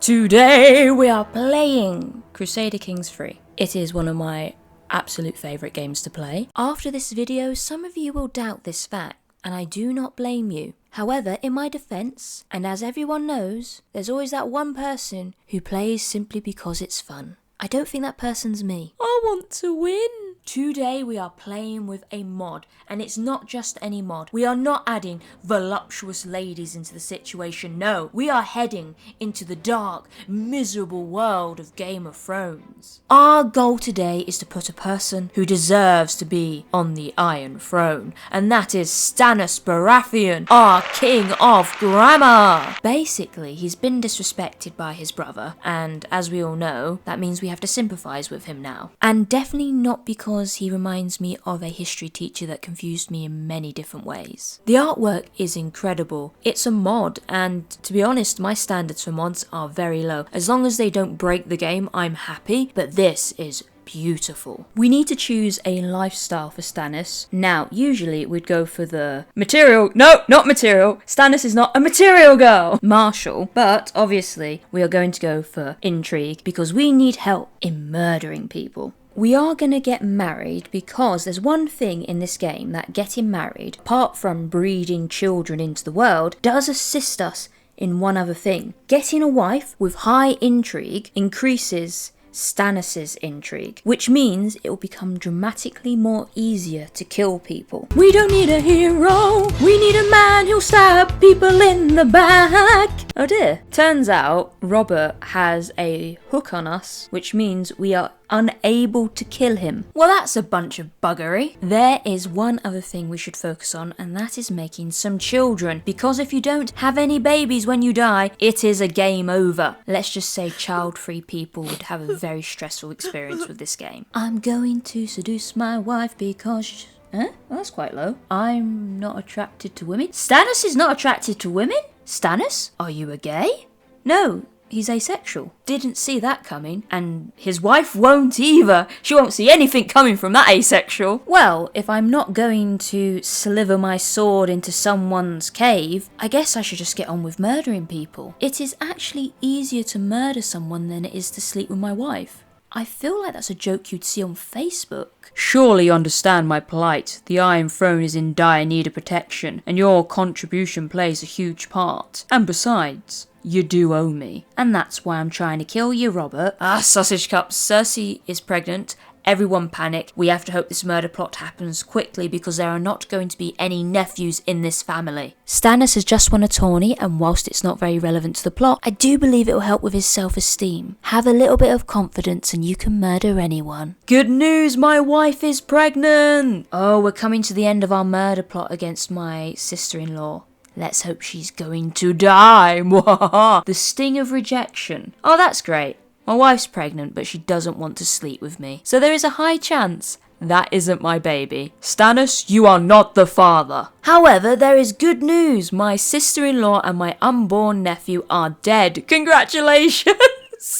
Today we are playing Crusader Kings 3. It is one of my absolute favourite games to play. After this video, some of you will doubt this fact, and I do not blame you. However, in my defence, and as everyone knows, there's always that one person who plays simply because it's fun. I don't think that person's me. I want to win. Today we are playing with a mod, and it's not just any mod. We are not adding voluptuous ladies into the situation, no. We are heading into the dark, miserable world of Game of Thrones. Our goal today is to put a person who deserves to be on the Iron Throne, and that is Stannis Baratheon, our King of Grammar. Basically, he's been disrespected by his brother, and as we all know, that means we have to sympathise with him now. And definitely not because he reminds me of a history teacher that confused me in many different ways. The artwork is incredible. It's a mod, and to be honest, my standards for mods are very low. As long as they don't break the game, I'm happy, but this is beautiful. We need to choose a lifestyle for Stannis. Now, usually we'd go for the material. No, not material. Stannis is not a material girl. Martial. But obviously, we are going to go for intrigue because we need help in murdering people. We are going to get married because there's one thing in this game that getting married, apart from breeding children into the world, does assist us in one other thing. Getting a wife with high intrigue increases Stannis' intrigue, which means it will become dramatically more easier to kill people. We don't need a hero, we need a man who'll stab people in the back. Oh dear. Turns out Robert has a hook on us, which means we are unable to kill him. Well, that's a bunch of buggery. There is one other thing we should focus on, and that is making some children, because if you don't have any babies when you die, it is a game over. Let's just say child-free people would have a very stressful experience with this game. I'm going to seduce my wife because... Well, that's quite low. I'm not attracted to women. Stannis is not attracted to women? Stannis? Are you a gay? No. He's asexual. Didn't see that coming, and his wife won't either. She won't see anything coming from that asexual. Well, if I'm not going to sliver my sword into someone's cave, I guess I should just get on with murdering people. It is actually easier to murder someone than it is to sleep with my wife. I feel like that's a joke you'd see on Facebook. Surely you understand my plight. The Iron Throne is in dire need of protection, and your contribution plays a huge part. And besides, you do owe me. And that's why I'm trying to kill you, Robert. Sausage cups. Cersei is pregnant. Everyone panic. We have to hope this murder plot happens quickly because there are not going to be any nephews in this family. Stannis has just won a tourney, and whilst it's not very relevant to the plot, I do believe it will help with his self-esteem. Have a little bit of confidence and you can murder anyone. Good news, my wife is pregnant! Oh, we're coming to the end of our murder plot against my sister-in-law. Let's hope she's going to die. The sting of rejection. Oh, that's great. My wife's pregnant, but she doesn't want to sleep with me. So there is a high chance that isn't my baby. Stannis, you are not the father. However, there is good news. My sister-in-law and my unborn nephew are dead. Congratulations.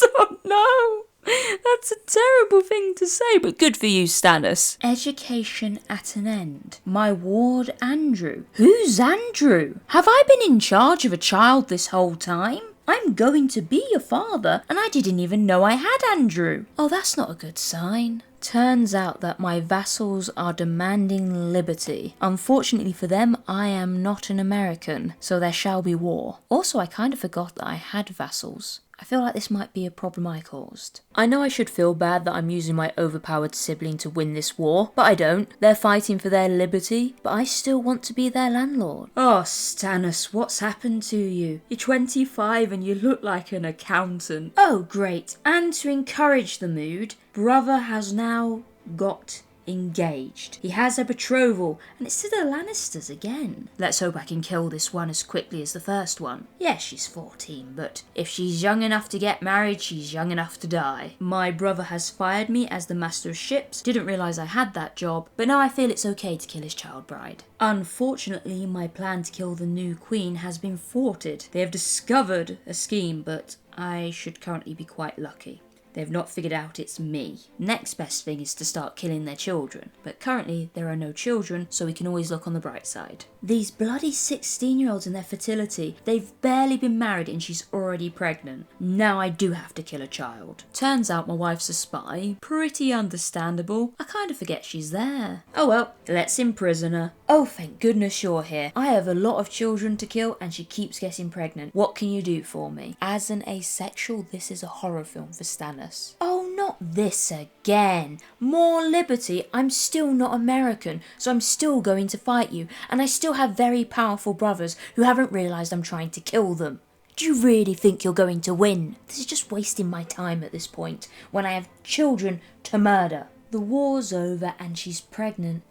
Oh no. That's a terrible thing to say, but good for you, Stannis. Education at an end. My ward, Andrew. Who's Andrew? Have I been in charge of a child this whole time? I'm going to be a father, and I didn't even know I had Andrew. Oh, that's not a good sign. Turns out that my vassals are demanding liberty. Unfortunately for them, I am not an American, so there shall be war. Also, I kind of forgot that I had vassals. I feel like this might be a problem I caused. I know I should feel bad that I'm using my overpowered sibling to win this war, but I don't. They're fighting for their liberty, but I still want to be their landlord. Oh, Stannis, what's happened to you? You're 25 and you look like an accountant. Oh, great. And to encourage the mood, brother has now got engaged. He has a betrothal, and it's to the Lannisters again. Let's hope I can kill this one as quickly as the first one. Yes, she's 14, but if she's young enough to get married, she's young enough to die. My brother has fired me as the master of ships. Didn't realise I had that job, but now I feel it's okay to kill his child bride. Unfortunately, my plan to kill the new queen has been thwarted. They have discovered a scheme, but I should currently be quite lucky. They've not figured out it's me. Next best thing is to start killing their children. But currently there are no children, so we can always look on the bright side. These bloody 16-year-olds and their fertility. They've barely been married and she's already pregnant. Now I do have to kill a child. Turns out my wife's a spy. Pretty understandable. I kind of forget she's there. Oh well, let's imprison her. Oh, thank goodness you're here. I have a lot of children to kill and she keeps getting pregnant. What can you do for me? As an asexual, this is a horror film for Stannis. Oh, not this again. More liberty. I'm still not American, so I'm still going to fight you, and I still have very powerful brothers who haven't realised I'm trying to kill them. Do you really think you're going to win? This is just wasting my time at this point, when I have children to murder. The war's over and she's pregnant.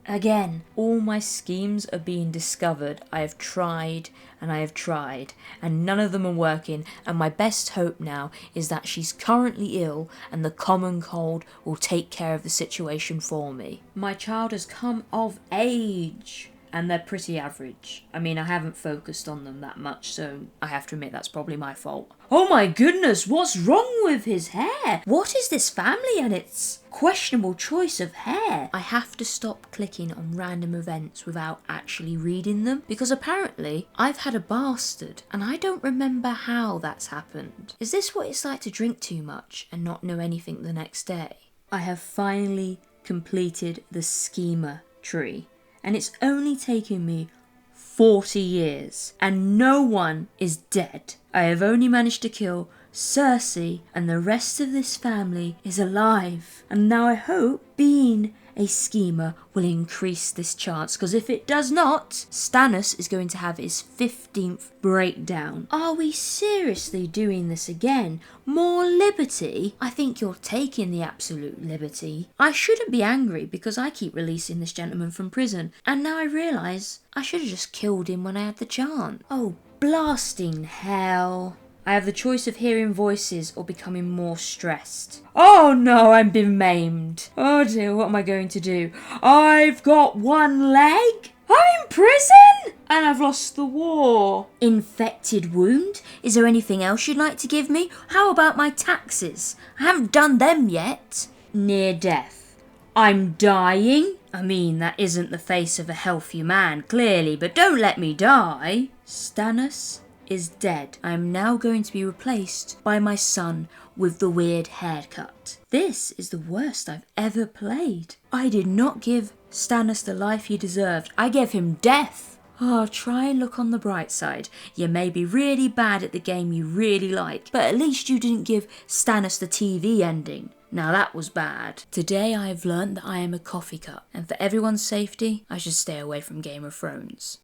Again, all my schemes are being discovered. I have tried and I have tried and none of them are working, and my best hope now is that she's currently ill and the common cold will take care of the situation for me. My child has come of age and they're pretty average. I mean, I haven't focused on them that much, so I have to admit that's probably my fault. Oh my goodness, what's wrong with his hair? What is this family and its questionable choice of hair? I have to stop clicking on random events without actually reading them, because apparently I've had a bastard and I don't remember how that's happened. Is this what it's like to drink too much and not know anything the next day? I have finally completed the schema tree, and it's only taken me 40 years, and no one is dead. I have only managed to kill Cersei, and the rest of this family is alive. And now I hope being a schemer will increase this chance, because if it does not, Stannis is going to have his 15th breakdown. Are we seriously doing this again? More liberty? I think you're taking the absolute liberty. I shouldn't be angry because I keep releasing this gentleman from prison, and now I realise I should have just killed him when I had the chance. Oh, blasting hell. I have the choice of hearing voices or becoming more stressed. Oh no, I'm being maimed. Oh dear, what am I going to do? I've got one leg? I'm in prison? And I've lost the war. Infected wound? Is there anything else you'd like to give me? How about my taxes? I haven't done them yet. Near death. I'm dying? I mean, that isn't the face of a healthy man, clearly, but don't let me die. Stannis is dead. I am now going to be replaced by my son with the weird haircut. This is the worst I've ever played. I did not give Stannis the life he deserved. I gave him death. Oh, try and look on the bright side. You may be really bad at the game you really like, but at least you didn't give Stannis the TV ending. Now that was bad. Today I have learnt that I am a coffee cup, and for everyone's safety, I should stay away from Game of Thrones.